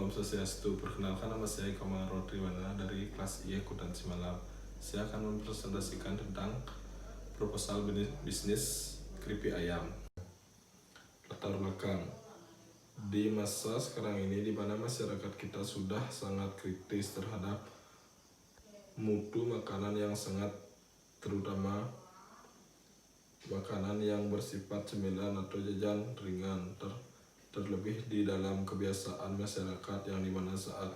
Om Swastiastu. Perkenalkan, nama saya Kamaro Triwana dari kelas I Akuntansi Malam. Saya akan mempresentasikan tentang proposal bisnis keripik ayam. Latar belakang. Di masa sekarang ini di mana masyarakat kita sudah sangat kritis terhadap mutu makanan yang sangat, terutama makanan yang bersifat cemilan atau jajan ringan, terlebih di dalam kebiasaan masyarakat yang dimana saat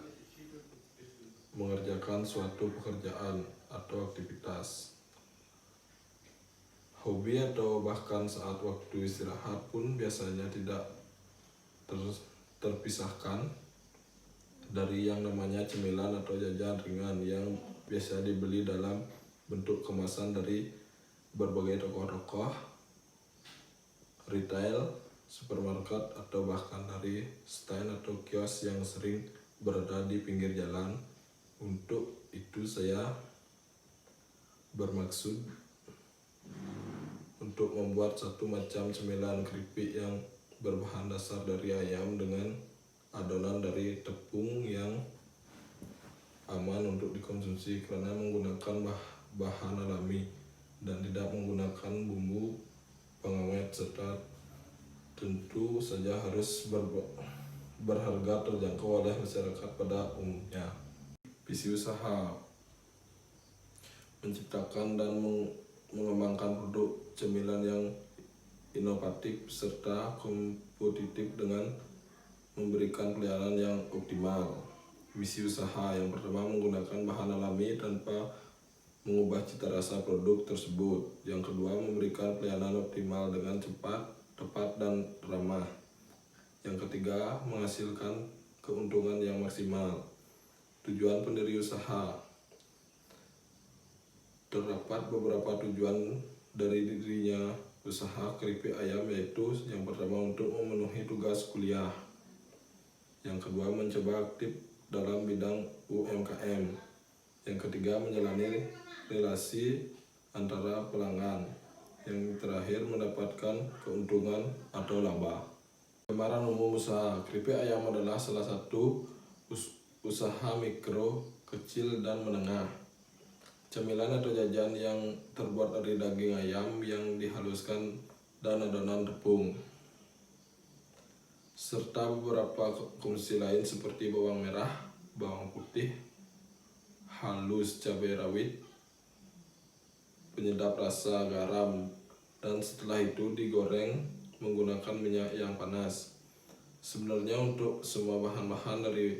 mengerjakan suatu pekerjaan atau aktivitas, hobi atau bahkan saat waktu istirahat pun biasanya tidak terpisahkan dari yang namanya cemilan atau jajan ringan yang biasa dibeli dalam bentuk kemasan dari berbagai tokoh-tokoh retail, supermarket, atau bahkan dari stand atau kios yang sering berada di pinggir jalan. Untuk itu saya bermaksud untuk membuat satu macam cemilan keripik yang berbahan dasar dari ayam dengan adonan dari tepung yang aman untuk dikonsumsi karena menggunakan bahan alami dan tidak menggunakan bumbu pengawet, serta tentu saja harus berharga terjangkau oleh masyarakat pada umumnya. Visi usaha: menciptakan dan mengembangkan produk cemilan yang inovatif serta kompetitif dengan memberikan pelayanan yang optimal. Misi usaha yang pertama, menggunakan bahan alami tanpa mengubah cita rasa produk tersebut. Yang kedua, memberikan pelayanan optimal dengan cepat, tepat, dan ramah. Yang ketiga, menghasilkan keuntungan yang maksimal. Tujuan pendiri usaha: terdapat beberapa tujuan dari dirinya usaha keripik ayam, yaitu yang pertama, untuk memenuhi tugas kuliah. Yang kedua, mencoba aktif dalam bidang UMKM. Yang ketiga, menjalani relasi antara pelanggan. Yang terakhir, mendapatkan keuntungan atau laba. Gambaran umum usaha: keripik ayam adalah salah satu usaha mikro, kecil, dan menengah. Cemilan atau jajan yang terbuat dari daging ayam yang dihaluskan dan adonan tepung, serta beberapa konsumsi lain seperti bawang merah, bawang putih halus, cabai rawit, penyedap rasa, garam, dan setelah itu digoreng menggunakan minyak yang panas. Sebenarnya untuk semua bahan-bahan dari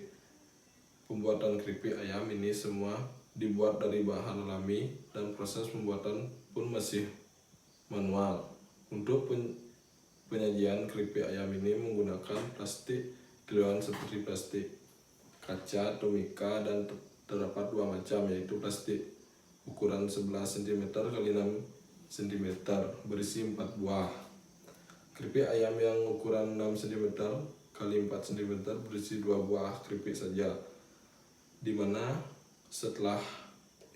pembuatan keripik ayam ini semua dibuat dari bahan alami dan proses pembuatan pun masih manual. Untuk penyajian keripik ayam ini menggunakan plastik kiloan seperti plastik kaca atau mika, dan terdapat dua macam, yaitu plastik ukuran 11 cm x 6 cm berisi 4 buah. Keripik ayam yang ukuran 6 cm x 4 cm berisi 2 buah keripik saja, dimana setelah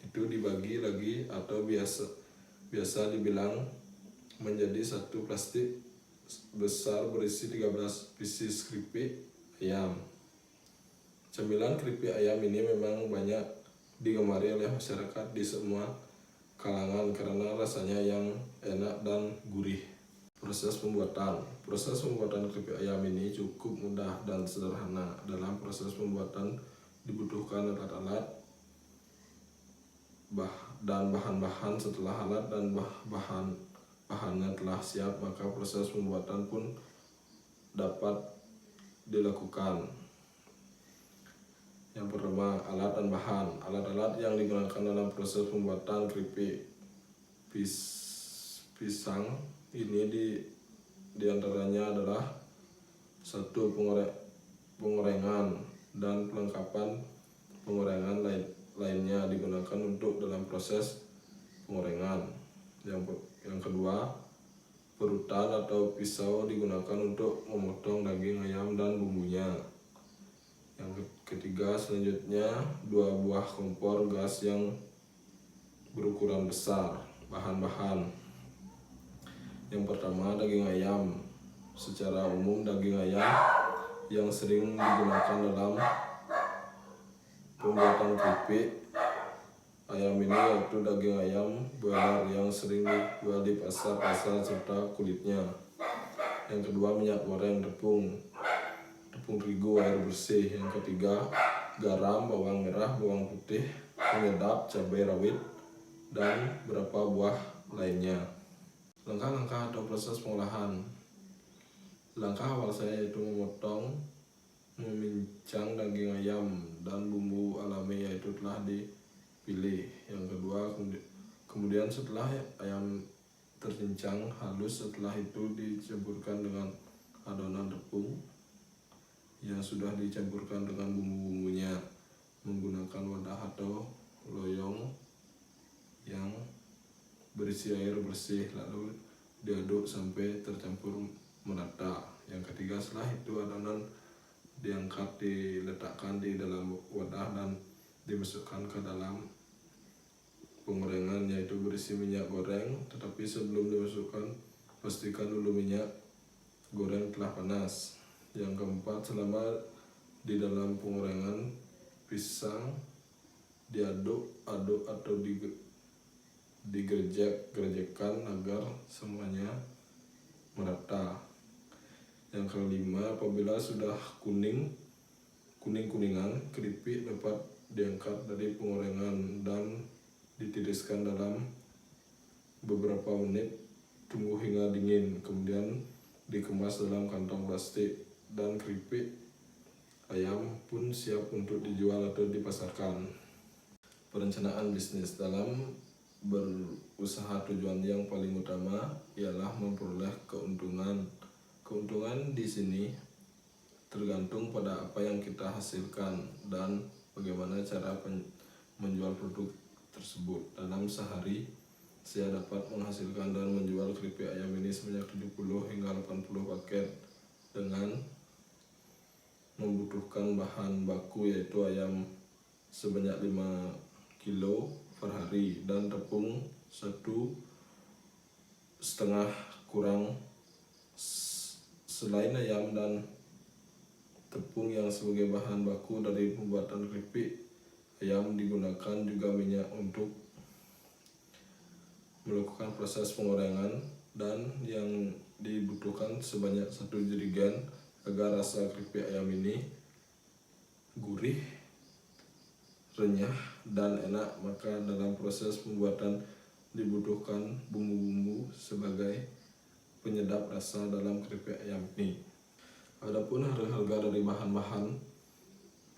itu dibagi lagi atau biasa dibilang menjadi satu plastik besar berisi 13 pieces keripik ayam. Cemilan keripik ayam ini memang banyak digemari oleh masyarakat di semua kalangan karena rasanya yang enak dan gurih. Proses pembuatan keripik ayam ini cukup mudah dan sederhana. Dalam proses pembuatan dibutuhkan alat-alat dan bahan-bahan. Setelah alat dan bahannya telah siap, maka proses pembuatan pun dapat dilakukan. Yang pertama, alat dan bahan. Alat-alat yang digunakan dalam proses pembuatan keripik pisang ini diantaranya adalah satu, pengorengan dan pelengkapan pengorengan lainnya digunakan untuk dalam proses pengorengan. Yang kedua, perutan atau pisau digunakan untuk memotong daging ayam dan bumbunya. Yang ketiga, selanjutnya 2 buah kompor gas yang berukuran besar. Bahan-bahan: yang pertama, daging ayam. Secara umum daging ayam yang sering digunakan dalam pembuatan keripik ayam ini, yaitu daging ayam broiler yang sering dijual di pasar-pasar serta kulitnya. Yang kedua, minyak goreng tepung terigu air bersih. Yang ketiga, garam, bawang merah, bawang putih, penyedap, cabai rawit, dan beberapa buah lainnya. Langkah-langkah atau proses pengolahan. Langkah awal saya yaitu memotong, memincang daging ayam dan bumbu alami yaitu telah dipilih. Yang kedua, kemudian setelah ayam tercincang halus, setelah itu dicampurkan dengan adonan tepung yang sudah dicampurkan dengan bumbu-bumbunya menggunakan wadah atau loyong yang berisi air bersih, lalu diaduk sampai tercampur merata. Yang ketiga, setelah itu adonan diangkat, diletakkan di dalam wadah dan dimasukkan ke dalam penggorengan yaitu berisi minyak goreng, tetapi sebelum dimasukkan pastikan dulu minyak goreng telah panas. Yang keempat, selama di dalam penggorengan pisang diaduk-aduk atau digerjek-gerjekkan agar semuanya merata. Yang kelima, apabila sudah kuning-kuningan, keripik dapat diangkat dari penggorengan dan ditiriskan dalam beberapa menit, tunggu hingga dingin, kemudian dikemas dalam kantong plastik, dan keripik ayam pun siap untuk dijual atau dipasarkan. Perencanaan bisnis. Dalam berusaha, tujuan yang paling utama ialah memperoleh keuntungan. Keuntungan di sini tergantung pada apa yang kita hasilkan dan bagaimana cara menjual produk tersebut. Dalam sehari saya dapat menghasilkan dan menjual keripik ayam ini sebanyak 70 hingga 80 paket dengan membutuhkan bahan baku yaitu ayam sebanyak 5 kilo per hari dan tepung 1,5 kurang. Selain ayam dan tepung yang sebagai bahan baku dari pembuatan keripik ayam, digunakan juga minyak untuk melakukan proses penggorengan dan yang dibutuhkan sebanyak 1 jerigen agar rasa keripik ayam ini gurih, renyah, dan enak. Maka dalam proses pembuatan dibutuhkan bumbu-bumbu sebagai penyedap rasa dalam keripik ayam ini. Adapun harga dari bahan-bahan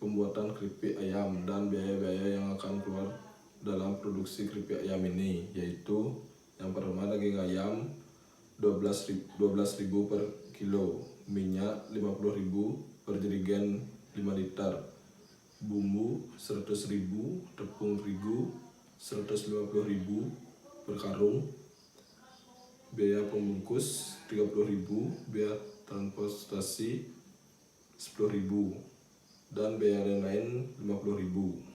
pembuatan keripik ayam dan biaya-biaya yang akan keluar dalam produksi keripik ayam ini, yaitu yang pertama, daging ayam 12.000 per kilo, minyak 50.000 per jerigen 5 liter, bumbu 100.000, tepung terigu 150.000 per karung, biaya pembungkus 30.000, biaya transportasi 10.000, dan biaya lain 50.000.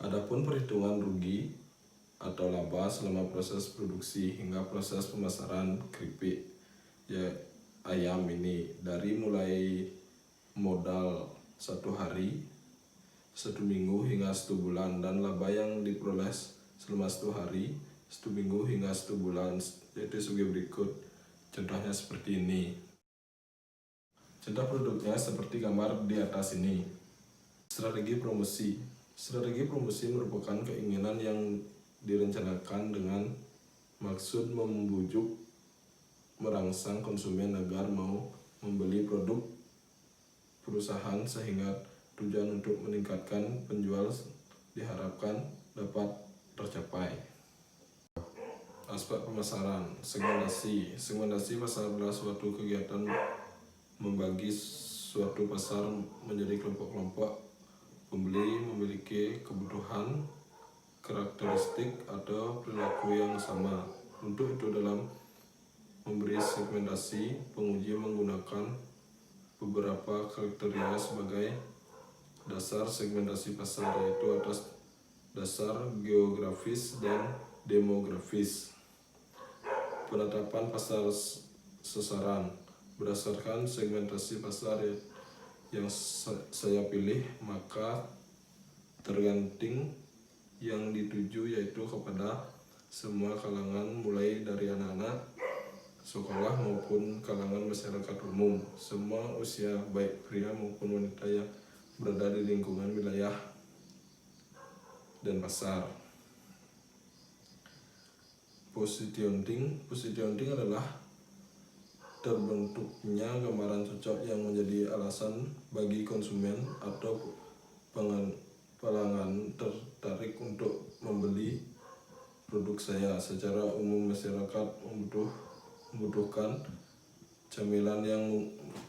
Adapun perhitungan rugi atau laba selama proses produksi hingga proses pemasaran keripik ayam ini, dari mulai modal 1 hari, 1 minggu hingga 1 bulan, dan laba yang diperoleh selama 1 hari, 1 minggu hingga 1 bulan yaitu sebagai berikut. Contohnya seperti ini. Contoh produknya seperti gambar di atas ini. Strategi promosi. Strategi promosi merupakan keinginan yang direncanakan dengan maksud membujuk, merangsang konsumen agar mau membeli produk perusahaan, sehingga tujuan untuk meningkatkan penjual diharapkan dapat tercapai. Aspek pemasaran. Segmentasi. Segmentasi pasar adalah suatu kegiatan membagi suatu pasar menjadi kelompok-kelompok pembeli memiliki kebutuhan, karakteristik, atau perilaku yang sama. Untuk itu, dalam memberi segmentasi, penguji menggunakan beberapa kriteria sebagai dasar segmentasi pasar, yaitu atas dasar geografis dan demografis. Penetapan pasar sasaran. Berdasarkan segmentasi pasar yang saya pilih, maka tergantung yang dituju, yaitu kepada semua kalangan mulai dari anak-anak sekolah maupun kalangan masyarakat umum, semua usia baik pria maupun wanita yang berada di lingkungan wilayah dan pasar. Positioning adalah terbentuknya gambaran cocok yang menjadi alasan bagi konsumen atau pelanggan tertarik untuk membeli produk saya. Secara umum masyarakat membutuhkan camilan yang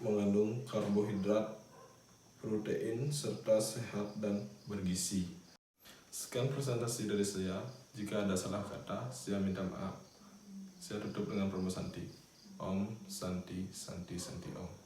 mengandung karbohidrat, protein, serta sehat dan bergizi. Sekian presentasi dari saya. Jika ada salah kata, saya minta maaf. Saya tutup dengan Pramu Santi. Om Santi Santi Santi Om.